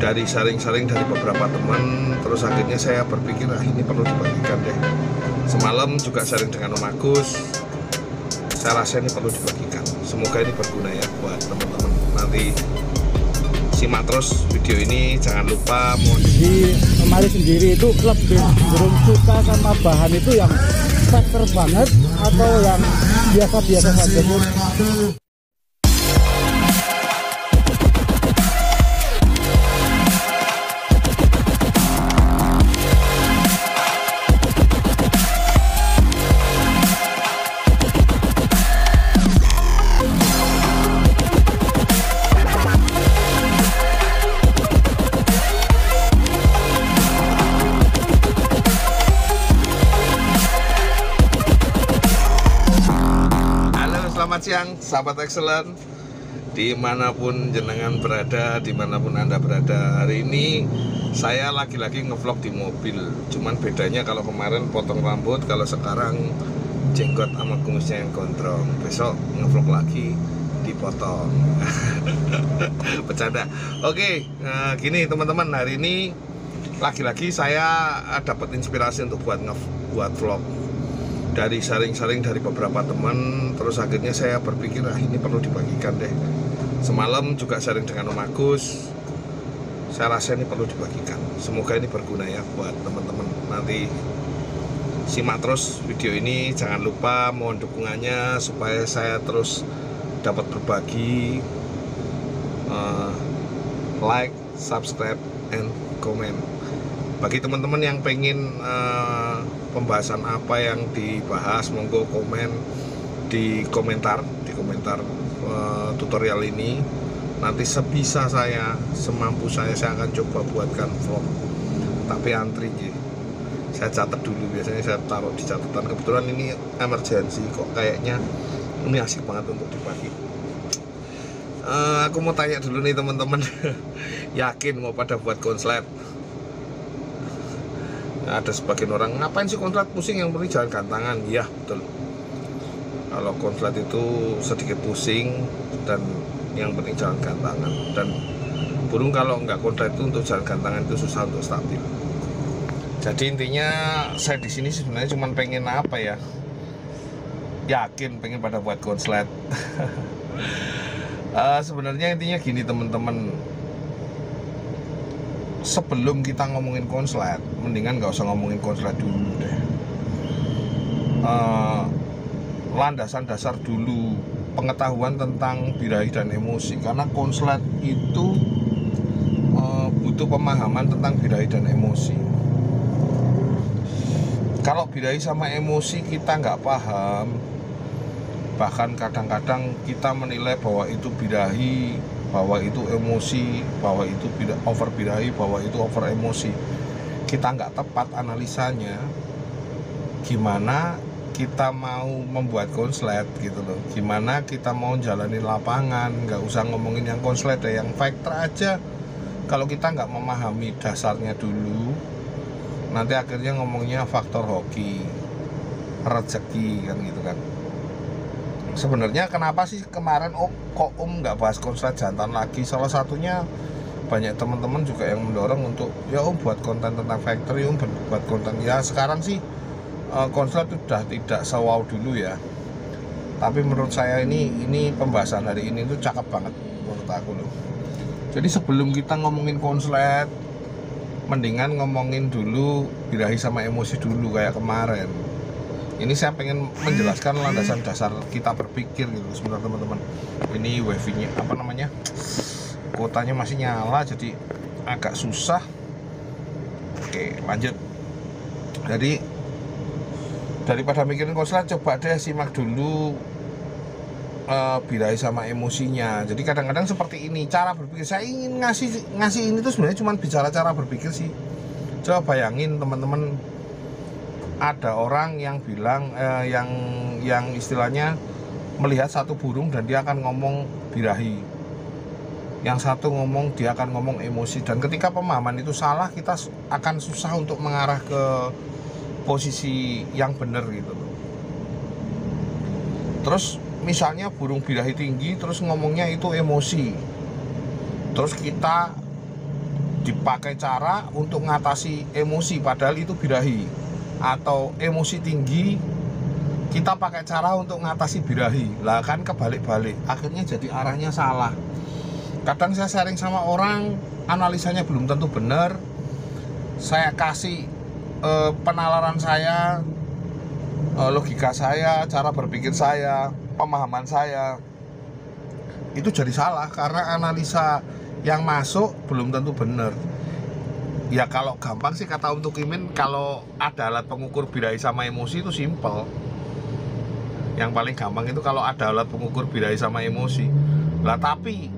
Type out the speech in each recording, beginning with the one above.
dari sharing-sharing dari beberapa teman, terus akhirnya saya berpikir ini perlu dibagikan deh. Semalam juga sharing dengan Om Agus, saya rasa ini perlu dibagikan. Semoga ini berguna ya buat teman-teman. Nanti simak terus video ini, jangan lupa. Di Mari sendiri itu lebih cenderung suka sama bahan itu yang spekter banget atau yang biasa-biasa saja pun? Selamat siang sahabat excellent, dimanapun jenengan berada, dimanapun anda berada. Hari ini saya lagi-lagi ngevlog di mobil. Cuman bedanya kalau kemarin potong rambut, kalau sekarang jenggot sama kumisnya yang gondrong. Besok ngevlog lagi dipotong. Bercanda. Oke, gini teman-teman, hari ini lagi-lagi saya dapat inspirasi untuk buat vlog dari sharing-sharing dari beberapa teman, terus akhirnya saya berpikir ini perlu dibagikan deh. Semalam juga sharing dengan Om Agus, saya rasa ini perlu dibagikan. Semoga ini berguna ya buat teman-teman. Nanti simak terus video ini, jangan lupa mohon dukungannya supaya saya terus dapat berbagi. Like, subscribe, and comment. Bagi teman-teman yang pengen pembahasan apa yang dibahas, monggo komen di komentar tutorial ini. Nanti sebisa saya, semampu saya akan coba buatkan vlog. Tapi antri ya, saya catat dulu, biasanya saya taruh di catatan. Kebetulan ini emergency kok, kayaknya ini asik banget untuk dibagi. Aku mau tanya dulu nih teman-teman, yakin mau pada buat konslet? Ada sebagian orang, ngapain sih konslet, pusing, yang penting jalan gantangan. Iya betul, kalau konslet itu sedikit pusing dan yang penting jalan gantangan. Dan burung kalau nggak konslet itu untuk jalan gantangan itu susah untuk stabil. Jadi intinya saya di sini sebenarnya cuma pengen apa ya, yakin pengen pada buat konslet. Sebenarnya intinya gini teman-teman, sebelum kita ngomongin konslet, mendingan nggak usah ngomongin konslet dulu deh. Landasan dasar dulu, pengetahuan tentang birahi dan emosi. Karena konslet itu butuh pemahaman tentang birahi dan emosi. Kalau birahi sama emosi kita nggak paham, bahkan kadang-kadang kita menilai bahwa itu birahi, bahwa itu emosi, bahwa itu over birahi, bahwa itu over emosi. Kita nggak tepat analisanya. Gimana kita mau membuat konslet gitu loh, gimana kita mau jalani lapangan. Nggak usah ngomongin yang konslet deh, yang factor aja. Kalau kita nggak memahami dasarnya dulu, nanti akhirnya ngomongnya faktor hoki, rezeki kan gitu kan. Sebenarnya kenapa sih kemarin kok nggak bahas konslet jantan lagi? Salah satunya banyak teman-teman juga yang mendorong untuk ya buat konten tentang factory, buat konten. Ya sekarang sih konslet sudah tidak se-wow dulu ya. Tapi menurut saya ini pembahasan hari ini tuh cakep banget menurut aku loh. Jadi sebelum kita ngomongin konslet, mendingan ngomongin dulu birahi sama emosi dulu kayak kemarin. Ini saya pengen menjelaskan landasan dasar kita berpikir gitu sebenarnya teman-teman. Ini wifi-nya apa namanya, kuotanya masih nyala jadi agak susah. Oke lanjut. Jadi daripada mikirin konslet, coba deh simak dulu birahi sama emosinya. Jadi kadang-kadang seperti ini cara berpikir. Saya ingin ngasih ini tuh sebenarnya cuma bicara cara berpikir sih. Coba bayangin teman-teman, ada orang yang bilang yang istilahnya melihat satu burung dan dia akan ngomong birahi, yang satu ngomong dia akan ngomong emosi. Dan ketika pemahaman itu salah, kita akan susah untuk mengarah ke posisi yang benar gitu. Terus misalnya burung birahi tinggi terus ngomongnya itu emosi, terus kita dipakai cara untuk mengatasi emosi, padahal itu birahi. Atau emosi tinggi, kita pakai cara untuk mengatasi birahi. Lah kan kebalik-balik, akhirnya jadi arahnya salah. Kadang saya sharing sama orang, analisanya belum tentu benar. Saya kasih penalaran saya, logika saya, cara berpikir saya, pemahaman saya, itu jadi salah karena analisa yang masuk belum tentu benar. Ya kalau gampang sih kata untuk Imin, kalau ada alat pengukur birahi sama emosi itu simple. Yang paling gampang itu kalau ada alat pengukur birahi sama emosi. Lah tapi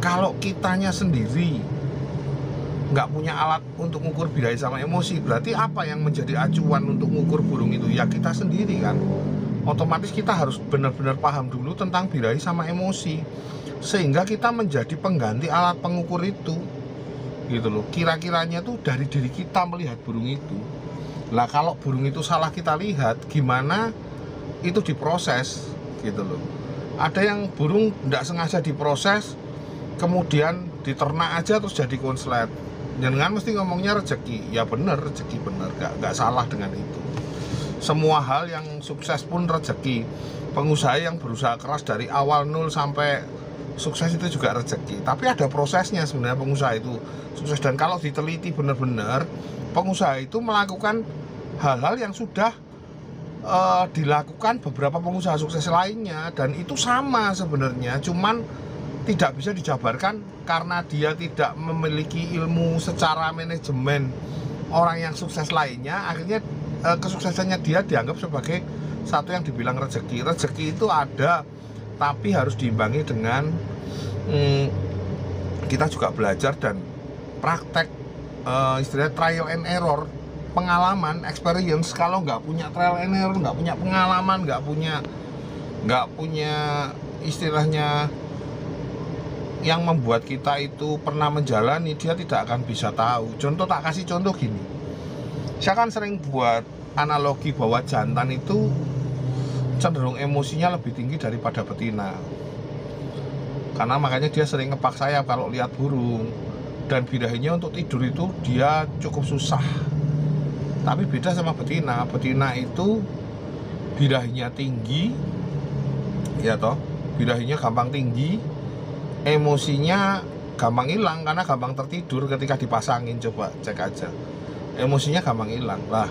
kalau kitanya sendiri nggak punya alat untuk mengukur birahi sama emosi, berarti apa yang menjadi acuan untuk mengukur burung itu? Ya kita sendiri kan. Otomatis kita harus benar-benar paham dulu tentang birahi sama emosi, sehingga kita menjadi pengganti alat pengukur itu, gitu loh. Kira-kiranya tuh dari diri kita melihat burung itu. Lah kalau burung itu salah kita lihat, gimana itu diproses, gitu loh. Ada yang burung tidak sengaja diproses, kemudian diternak aja terus jadi konslet. Jangan mesti ngomongnya rezeki, ya bener rezeki bener, gak salah dengan itu. Semua hal yang sukses pun rezeki. Pengusaha yang berusaha keras dari awal nol sampai sukses itu juga rezeki. Tapi ada prosesnya sebenarnya pengusaha itu sukses. Dan kalau diteliti benar-benar, pengusaha itu melakukan hal-hal yang sudah dilakukan beberapa pengusaha sukses lainnya. Dan itu sama sebenarnya, cuman tidak bisa dijabarkan karena dia tidak memiliki ilmu secara manajemen orang yang sukses lainnya. Akhirnya kesuksesannya dia dianggap sebagai satu yang dibilang rezeki. Rezeki itu ada, tapi harus diimbangi dengan kita juga belajar dan praktek, istilahnya trial and error, pengalaman, experience. Kalau nggak punya trial and error, nggak punya pengalaman, nggak punya istilahnya yang membuat kita itu pernah menjalani, dia tidak akan bisa tahu. Contoh, tak kasih contoh gini, saya kan sering buat analogi bahwa jantan itu cenderung emosinya lebih tinggi daripada betina, karena makanya dia sering ngepak sayap kalau lihat burung. Dan birahinya untuk tidur itu dia cukup susah. Tapi beda sama betina. Betina itu birahinya tinggi, ya toh, birahinya gampang tinggi, emosinya gampang hilang karena gampang tertidur ketika dipasangin. Coba cek aja, emosinya gampang hilang. Lah,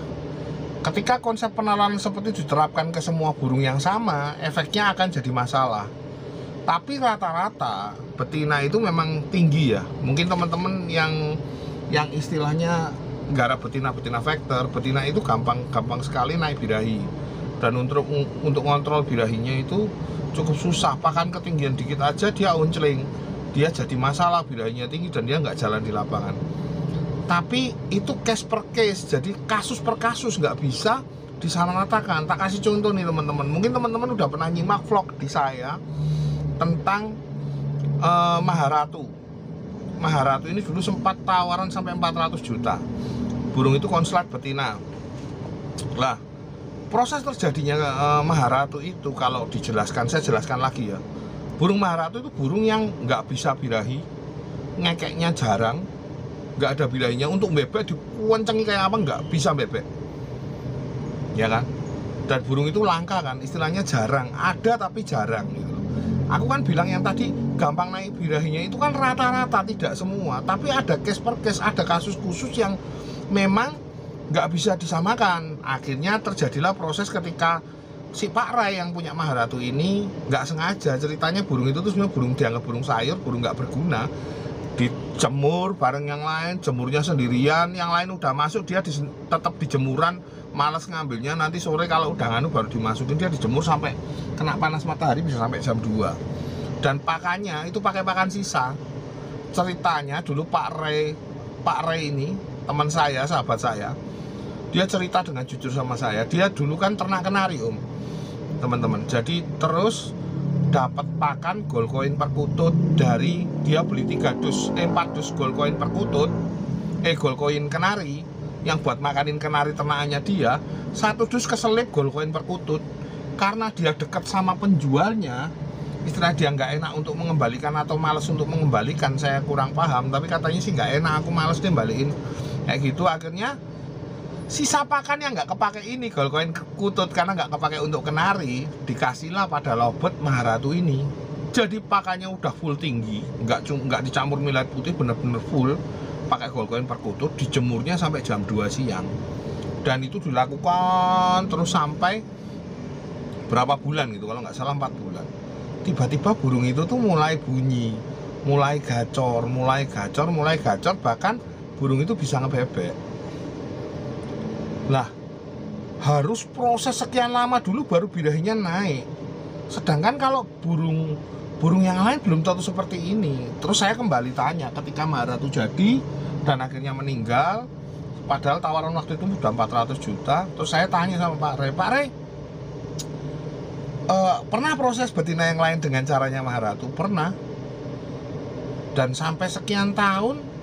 ketika konsep penalaran seperti diterapkan ke semua burung yang sama, efeknya akan jadi masalah. Tapi rata-rata betina itu memang tinggi ya. Mungkin teman-teman yang istilahnya garap betina vektor, betina itu gampang sekali naik birahi. Dan untuk ngontrol birahinya itu cukup susah. Bahkan ketinggian dikit aja dia uncling, dia jadi masalah. Birahinya tinggi dan dia nggak jalan di lapangan. Tapi itu case per case, jadi kasus per kasus, nggak bisa disamaratakan. Tak kasih contoh nih teman-teman. Mungkin teman-teman udah pernah nyimak vlog di saya tentang Maharatu. Maharatu ini dulu sempat tawaran sampai 400 juta. Burung itu konslet betina. Lah, proses terjadinya Maharatu itu kalau dijelaskan, saya jelaskan lagi ya. Burung Maharatu itu burung yang nggak bisa birahi, ngekeknya jarang, nggak ada birahinya. Untuk bebek dikuencengi kayak apa nggak bisa bebek, ya kan? Dan burung itu langka kan, istilahnya jarang, ada tapi jarang gitu. Aku kan bilang yang tadi gampang naik birahinya itu kan rata-rata, tidak semua. Tapi ada case per case, ada kasus khusus yang memang nggak bisa disamakan. Akhirnya terjadilah proses ketika si Pak Rai yang punya Maharatu ini nggak sengaja. Ceritanya burung itu tuh sebenarnya burung dianggap burung sayur, burung nggak berguna. Dijemur bareng yang lain, jemurnya sendirian, yang lain udah masuk, dia tetap di jemuran, malas ngambilnya. Nanti sore kalau udah nganu baru dimasukin, dia dijemur sampai kena panas matahari bisa sampai jam 2. Dan pakannya itu pakai pakan sisa. Ceritanya dulu Pak Ray ini teman saya, sahabat saya, dia cerita dengan jujur sama saya. Dia dulu kan ternak kenari teman-teman. Jadi terus dapat pakan gold coin perkutut dari, dia beli 4 dus gold coin perkutut, gold coin kenari yang buat makanin kenari ternakannya dia. 1 dus keselip gold coin perkutut. Karena dia dekat sama penjualnya, istilah dia nggak enak untuk mengembalikan atau males untuk mengembalikan, saya kurang paham, tapi katanya sih nggak enak, aku males deh balikin kayak gitu. Akhirnya sisa pakan yang nggak kepake ini, gold coin kutut, karena nggak kepake untuk kenari, dikasihlah pada lobet Maharatu ini. Jadi pakannya udah full tinggi, nggak dicampur millet putih, bener-bener full pakai gold coin perkutut. Dijemurnya sampai jam 2 siang, dan itu dilakukan terus sampai berapa bulan gitu, kalau nggak salah 4 bulan. Tiba-tiba burung itu tuh mulai bunyi, mulai gacor, bahkan burung itu bisa ngebebek. Lah, harus proses sekian lama dulu baru birahinya naik. Sedangkan kalau burung yang lain belum tentu seperti ini. Terus saya kembali tanya ketika Maharatu jadi dan akhirnya meninggal, padahal tawaran waktu itu udah 400 juta. Terus saya tanya sama Pak Rey, pernah proses betina yang lain dengan caranya Maharatu? Pernah. Dan sampai sekian tahun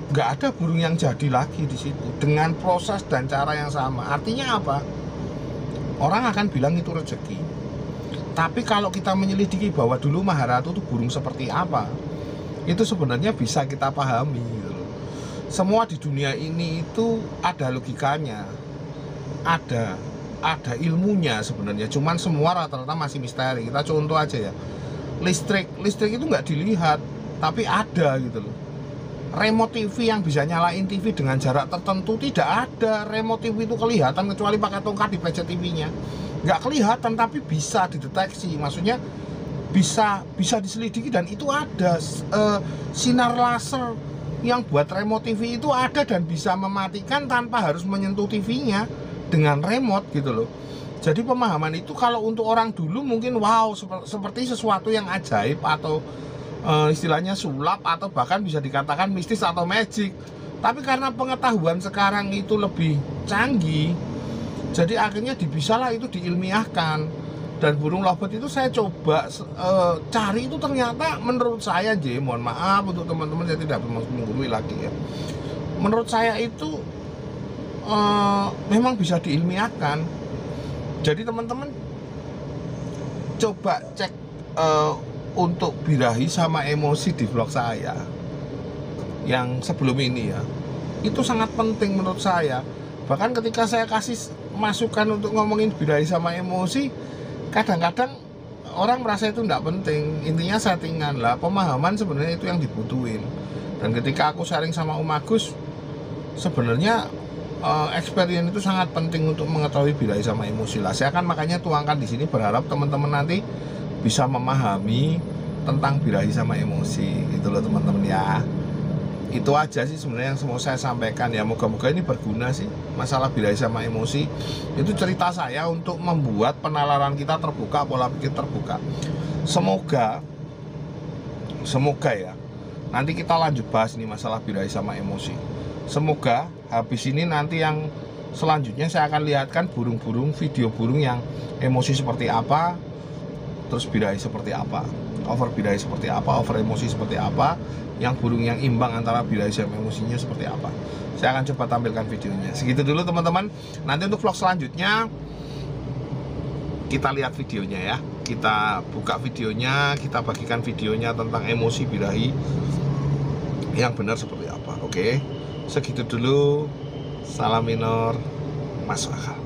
nggak ada burung yang jadi lagi di situ dengan proses dan cara yang sama. Artinya apa? Orang akan bilang itu rezeki. Tapi kalau kita menyelidiki bahwa dulu Maharatu itu burung seperti apa, itu sebenarnya bisa kita pahami gitu loh. Semua di dunia ini itu ada logikanya, ada ilmunya sebenarnya. Cuman semua rata-rata masih misteri. Kita contoh aja ya, listrik itu nggak dilihat, tapi ada gitu loh. Remote TV yang bisa nyalain TV dengan jarak tertentu, tidak ada. Remote TV itu kelihatan kecuali pakai tongkat di PC TV-nya, nggak kelihatan, tapi bisa dideteksi. Maksudnya bisa diselidiki, dan itu ada. Sinar laser yang buat remote TV itu ada dan bisa mematikan tanpa harus menyentuh TV-nya dengan remote gitu loh. Jadi pemahaman itu kalau untuk orang dulu mungkin wow, seperti sesuatu yang ajaib atau istilahnya sulap, atau bahkan bisa dikatakan mistis atau magic. Tapi karena pengetahuan sekarang itu lebih canggih, jadi akhirnya dibisalah itu diilmiahkan. Dan burung lobet itu saya coba cari, itu ternyata menurut saya, mohon maaf untuk teman-teman, saya tidak menggurui lagi ya, menurut saya itu memang bisa diilmiahkan. Jadi teman-teman coba cek untuk birahi sama emosi di vlog saya yang sebelum ini ya, itu sangat penting menurut saya. Bahkan ketika saya kasih masukan untuk ngomongin birahi sama emosi, kadang-kadang orang merasa itu tidak penting. Intinya settingan lah, pemahaman sebenarnya itu yang dibutuhin. Dan ketika aku sharing sama Om Agus, sebenarnya experience itu sangat penting untuk mengetahui birahi sama emosi lah. Saya akan makanya tuangkan di sini, berharap teman-teman nanti bisa memahami tentang birahi sama emosi gitu loh teman-teman ya. Itu aja sih sebenarnya yang mau saya sampaikan ya. Moga-moga ini berguna sih, masalah birahi sama emosi. Itu cerita saya untuk membuat penalaran kita terbuka, pola pikir terbuka. Semoga ya, nanti kita lanjut bahas ini masalah birahi sama emosi. Semoga habis ini nanti yang selanjutnya saya akan lihatkan burung-burung, video burung yang emosi seperti apa, terus birahi seperti apa, over birahi seperti apa, over emosi seperti apa, yang burung yang imbang antara birahi sama emosinya seperti apa. Saya akan coba tampilkan videonya. Segitu dulu teman-teman. Nanti untuk vlog selanjutnya kita lihat videonya ya, kita buka videonya, kita bagikan videonya tentang emosi birahi yang benar seperti apa. Oke, segitu dulu. Salam minor, masuk akal.